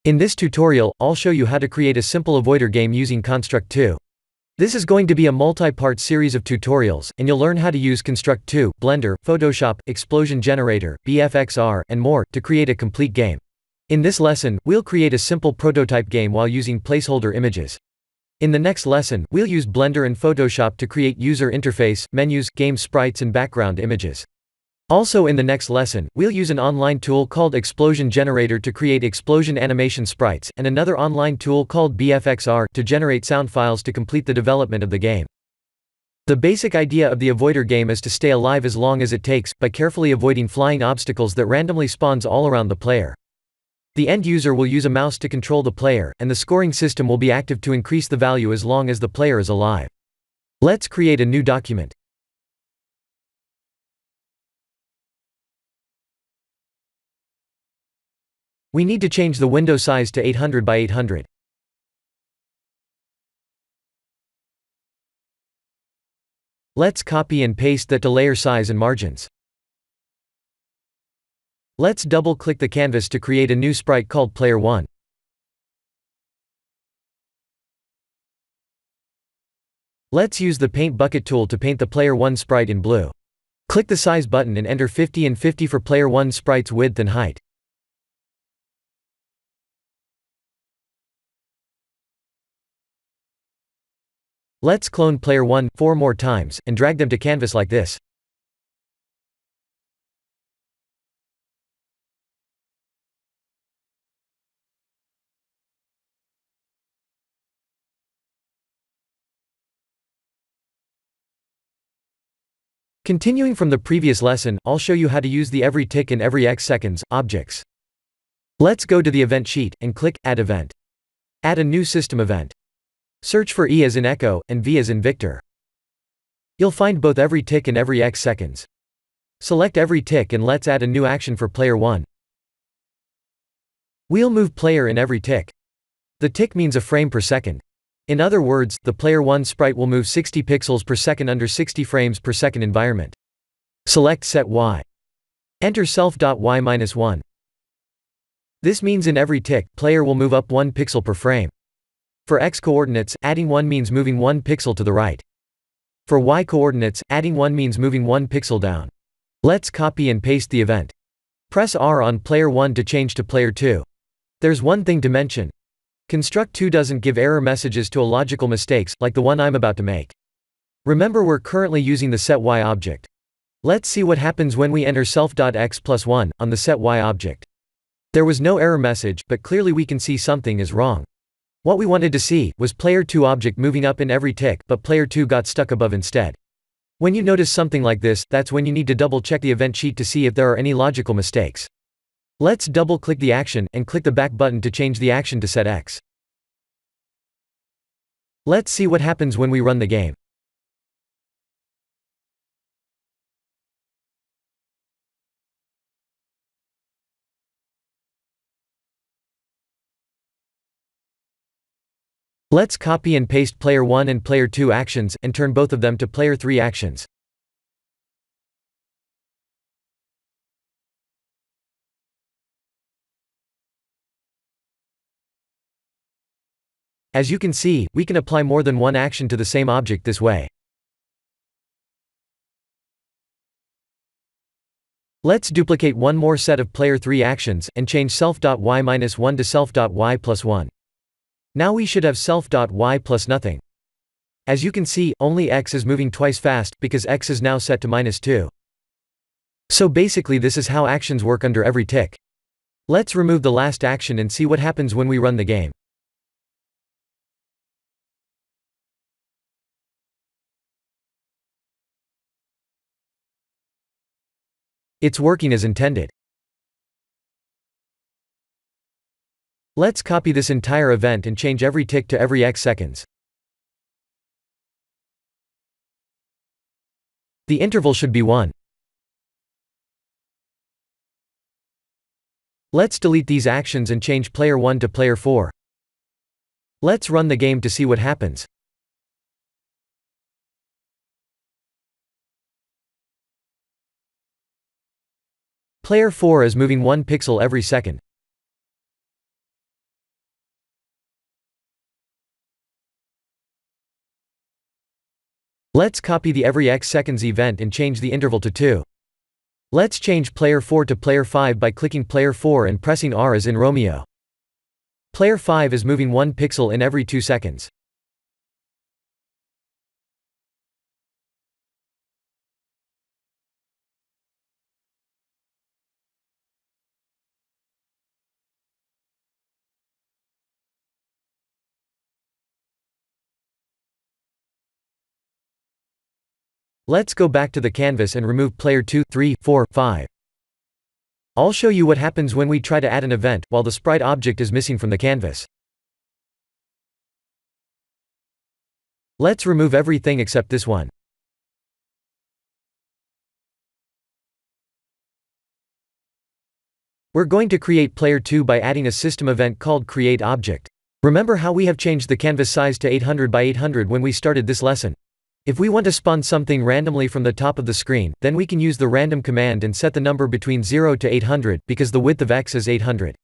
In this tutorial, I'll show you how to create a simple avoider game using Construct 2. This is going to be a multi-part series of tutorials, and you'll learn how to use Construct 2, Blender, Photoshop, Explosion Generator, BFXR, and more, to create a complete game. In this lesson, we'll create a simple prototype game while using placeholder images. In the next lesson, we'll use Blender and Photoshop to create user interface, menus, game sprites and background images. Also in the next lesson, we'll use an online tool called Explosion Generator to create explosion animation sprites, and another online tool called BFXR to generate sound files to complete the development of the game. The basic idea of the avoider game is to stay alive as long as it takes, by carefully avoiding flying obstacles that randomly spawns all around the player. The end user will use a mouse to control the player, and the scoring system will be active to increase the value as long as the player is alive. Let's create a new document. We need to change the window size to 800 by 800. Let's copy and paste that to layer size and margins. Let's double-click the canvas to create a new sprite called Player 1. Let's use the Paint Bucket tool to paint the Player 1 sprite in blue. Click the Size button and enter 50 and 50 for Player 1 sprite's width and height. Let's clone Player 1 4 more times, and drag them to canvas like this. Continuing from the previous lesson, I'll show you how to use the every tick and every x seconds objects. Let's go to the event sheet, and click Add Event. Add a new system event. Search for E as in Echo, and V as in Victor. You'll find both every tick and every x seconds. Select every tick and let's add a new action for Player 1. We'll move player in every tick. The tick means a frame per second. In other words, the Player 1 sprite will move 60 pixels per second under 60 frames per second environment. Select Set Y. Enter self.y-1. This means in every tick, player will move up 1 pixel per frame. For x coordinates, adding 1 means moving 1 pixel to the right. For y coordinates, adding 1 means moving 1 pixel down. Let's copy and paste the event. Press R on Player 1 to change to Player 2. There's one thing to mention. Construct 2 doesn't give error messages to illogical mistakes, like the one I'm about to make. Remember, we're currently using the setY object. Let's see what happens when we enter self.x+1 on the setY object. There was no error message, but clearly we can see something is wrong. What we wanted to see was Player 2 object moving up in every tick, but Player 2 got stuck above instead. When you notice something like this, that's when you need to double-check the event sheet to see if there are any logical mistakes. Let's double-click the action, and click the back button to change the action to set X. Let's see what happens when we run the game. Let's copy and paste Player 1 and Player 2 actions, and turn both of them to Player 3 actions. As you can see, we can apply more than one action to the same object this way. Let's duplicate one more set of Player 3 actions, and change self.y-1 to self.y+1. Now we should have self.y plus nothing. As you can see, only x is moving twice fast, because x is now set to -2. So basically this is how actions work under every tick. Let's remove the last action and see what happens when we run the game. It's working as intended. Let's copy this entire event and change every tick to every x seconds. The interval should be 1. Let's delete these actions and change Player 1 to Player 4. Let's run the game to see what happens. Player 4 is moving 1 pixel every second. Let's copy the every x seconds event and change the interval to 2. Let's change player 4 to player 5 by clicking player 4 and pressing R as in Romeo. Player 5 is moving 1 pixel in every 2 seconds. Let's go back to the canvas and remove player 2, 3, 4, 5. I'll show you what happens when we try to add an event, while the sprite object is missing from the canvas. Let's remove everything except this one. We're going to create player 2 by adding a system event called createObject. Remember how we have changed the canvas size to 800 by 800 when we started this lesson? If we want to spawn something randomly from the top of the screen, then we can use the random command and set the number between 0 to 800, because the width of x is 800.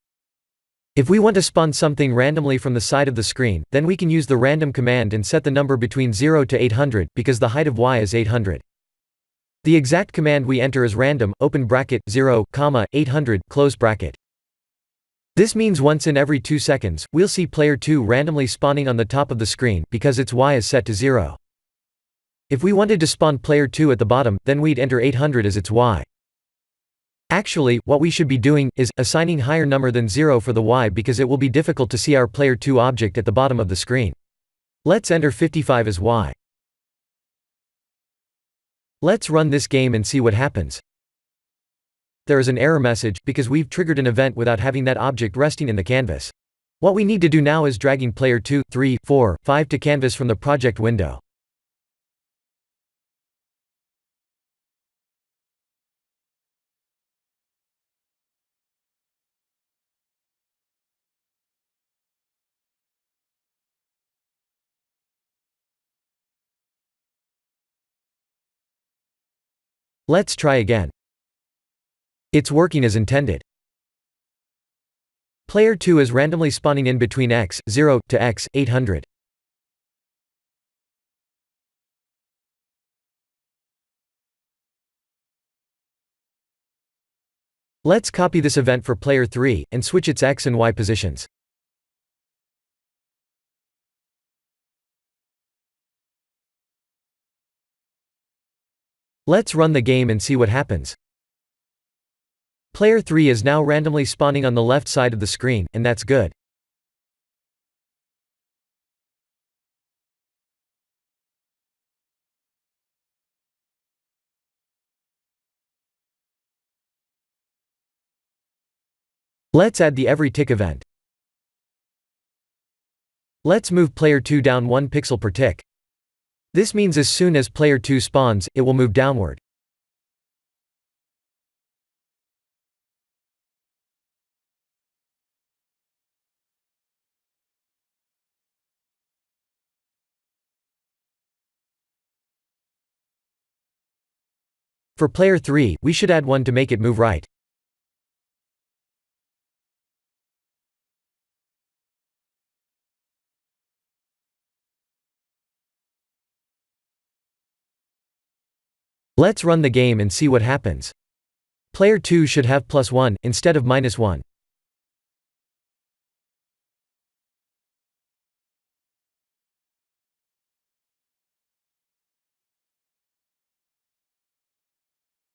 If we want to spawn something randomly from the side of the screen, then we can use the random command and set the number between 0 to 800, because the height of y is 800. The exact command we enter is random, open bracket, 0, 800, close bracket. This means once in every 2 seconds, we'll see player 2 randomly spawning on the top of the screen, because its y is set to 0. If we wanted to spawn player 2 at the bottom, then we'd enter 800 as its y. Actually, what we should be doing, is, assigning higher number than 0 for the y because it will be difficult to see our player 2 object at the bottom of the screen. Let's enter 55 as y. Let's run this game and see what happens. There is an error message, because we've triggered an event without having that object resting in the canvas. What we need to do now is dragging player 2, 3, 4, 5 to canvas from the project window. Let's try again. It's working as intended. Player 2 is randomly spawning in between x, 0, to x, 800. Let's copy this event for player 3, and switch its x and y positions. Let's run the game and see what happens. Player 3 is now randomly spawning on the left side of the screen, and that's good. Let's add the every tick event. Let's move player 2 down 1 pixel per tick. This means as soon as player 2 spawns, it will move downward. For player 3, we should add 1 to make it move right. Let's run the game and see what happens. Player 2 should have +1, instead of -1.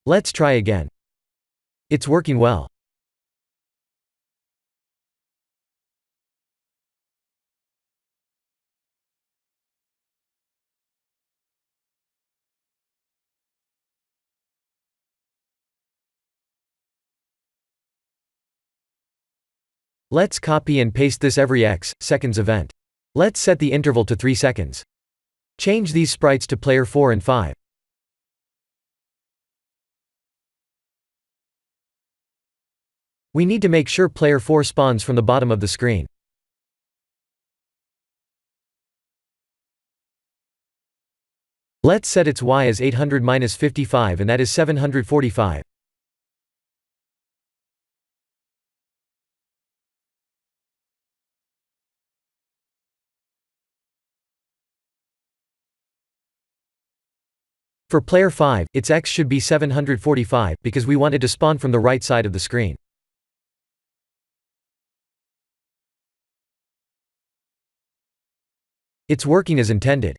Let's try again. It's working well. Let's copy and paste this every x seconds event. Let's set the interval to 3 seconds. Change these sprites to player 4 and 5. We need to make sure player 4 spawns from the bottom of the screen. Let's set its y as 800 minus 55, and that is 745. For player 5, its x should be 745 because we want it to spawn from the right side of the screen. It's working as intended.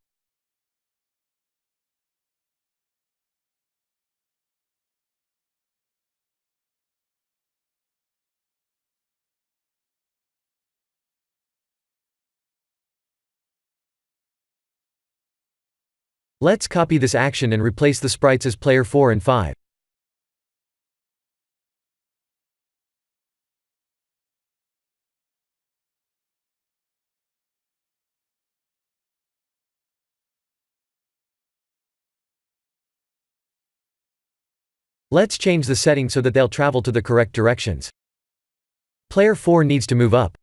Let's copy this action and replace the sprites as player 4 and 5. Let's change the setting so that they'll travel to the correct directions. Player 4 needs to move up.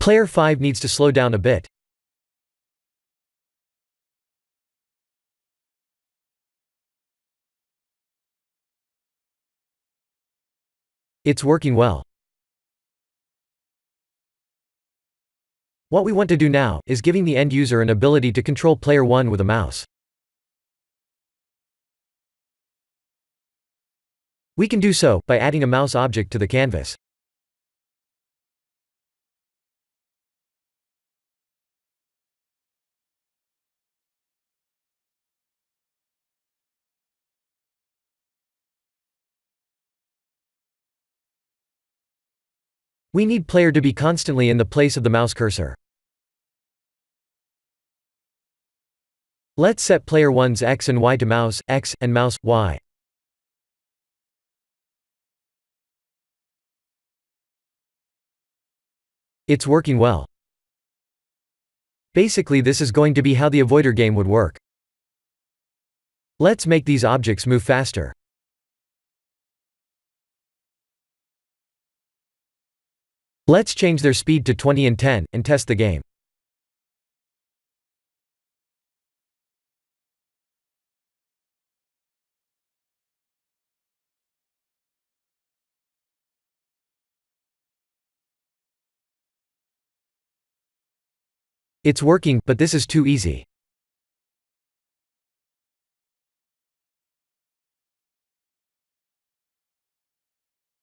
Player 5 needs to slow down a bit. It's working well. What we want to do now is giving the end user an ability to control player 1 with a mouse. We can do so by adding a mouse object to the canvas. We need player to be constantly in the place of the mouse cursor. Let's set player 1's X and Y to mouse X and mouse Y. It's working well. Basically, this is going to be how the avoider game would work. Let's make these objects move faster. Let's change their speed to 20 and 10 and test the game. It's working, but this is too easy.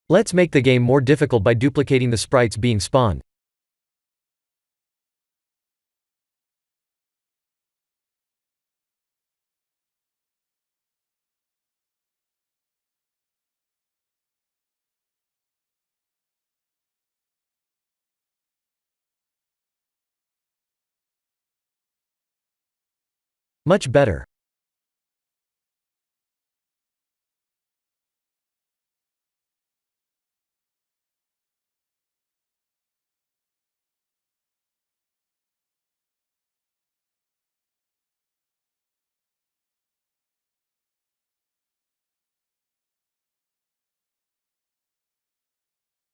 Let's make the game more difficult by duplicating the sprites being spawned. Much better.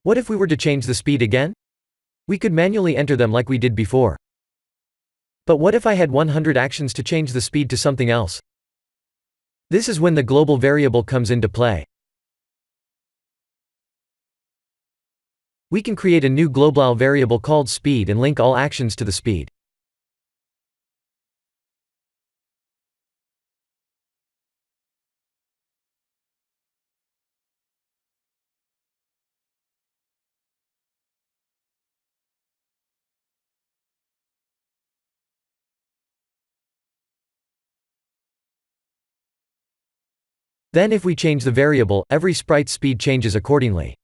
What if we were to change the speed again? We could manually enter them like we did before. But what if I had 100 actions to change the speed to something else? This is when the global variable comes into play. We can create a new global variable called speed and link all actions to the speed. Then if we change the variable, every sprite's speed changes accordingly.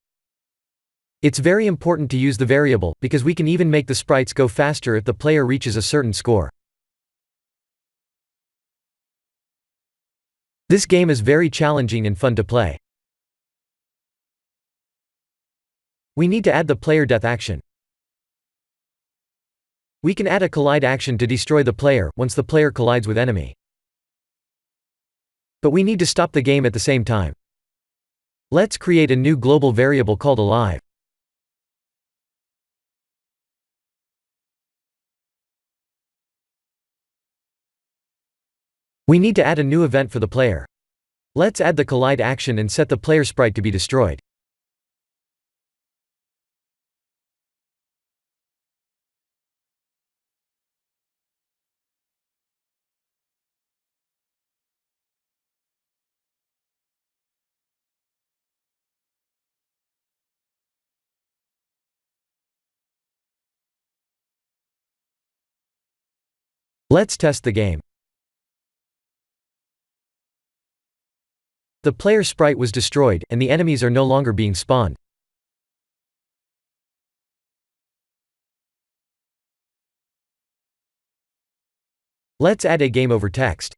It's very important to use the variable, because we can even make the sprites go faster if the player reaches a certain score. This game is very challenging and fun to play. We need to add the player death action. We can add a collide action to destroy the player, once the player collides with enemy. But we need to stop the game at the same time. Let's create a new global variable called alive. We need to add a new event for the player. Let's add the collide action and set the player sprite to be destroyed. Let's test the game. The player sprite was destroyed, and the enemies are no longer being spawned. Let's add a game over text.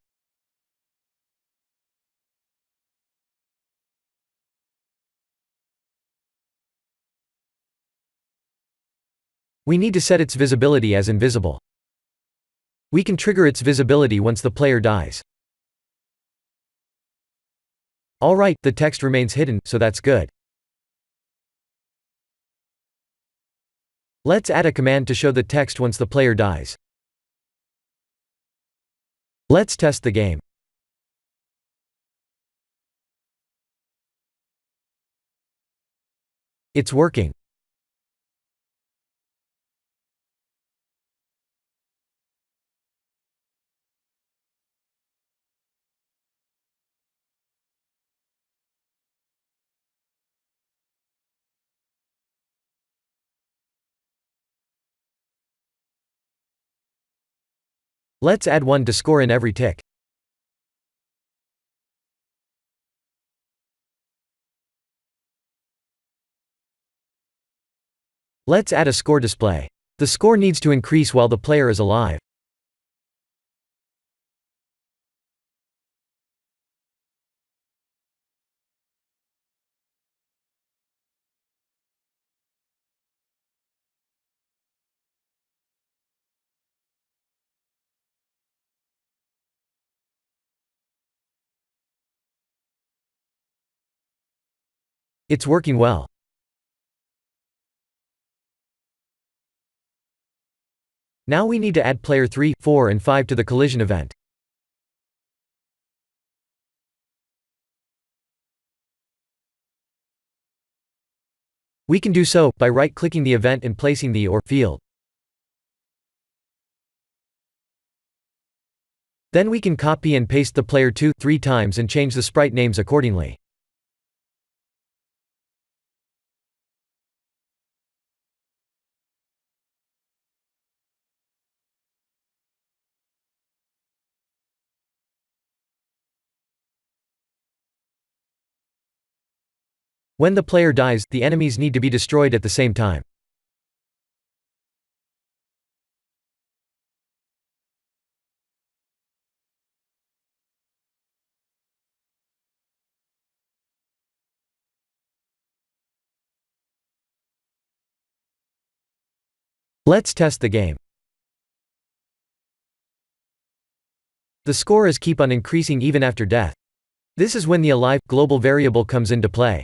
We need to set its visibility as invisible. We can trigger its visibility once the player dies. Alright, the text remains hidden, so that's good. Let's add a command to show the text once the player dies. Let's test the game. It's working. Let's add 1 to score in every tick. Let's add a score display. The score needs to increase while the player is alive. It's working well. Now we need to add player 3, 4 and 5 to the collision event. We can do so by right-clicking the event and placing the or field. Then we can copy and paste the player 2, 3 times and change the sprite names accordingly. When the player dies, the enemies need to be destroyed at the same time. Let's test the game. The score is keep on increasing even after death. This is when the alive global variable comes into play.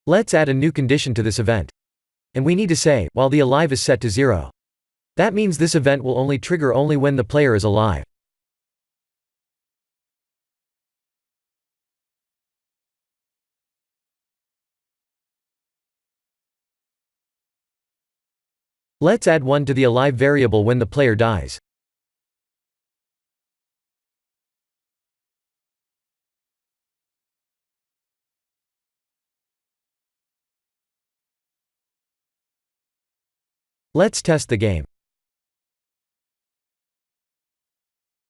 Let's add a new condition to this event. And we need to say, while the alive is set to 0. That means this event will only trigger when the player is alive. Let's add 1 to the alive variable when the player dies. Let's test the game.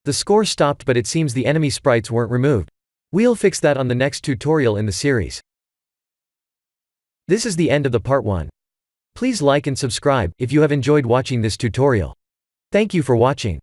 The score stopped, but it seems the enemy sprites weren't removed. We'll fix that on the next tutorial in the series. This is the end of the part 1. Please like and subscribe if you have enjoyed watching this tutorial. Thank you for watching.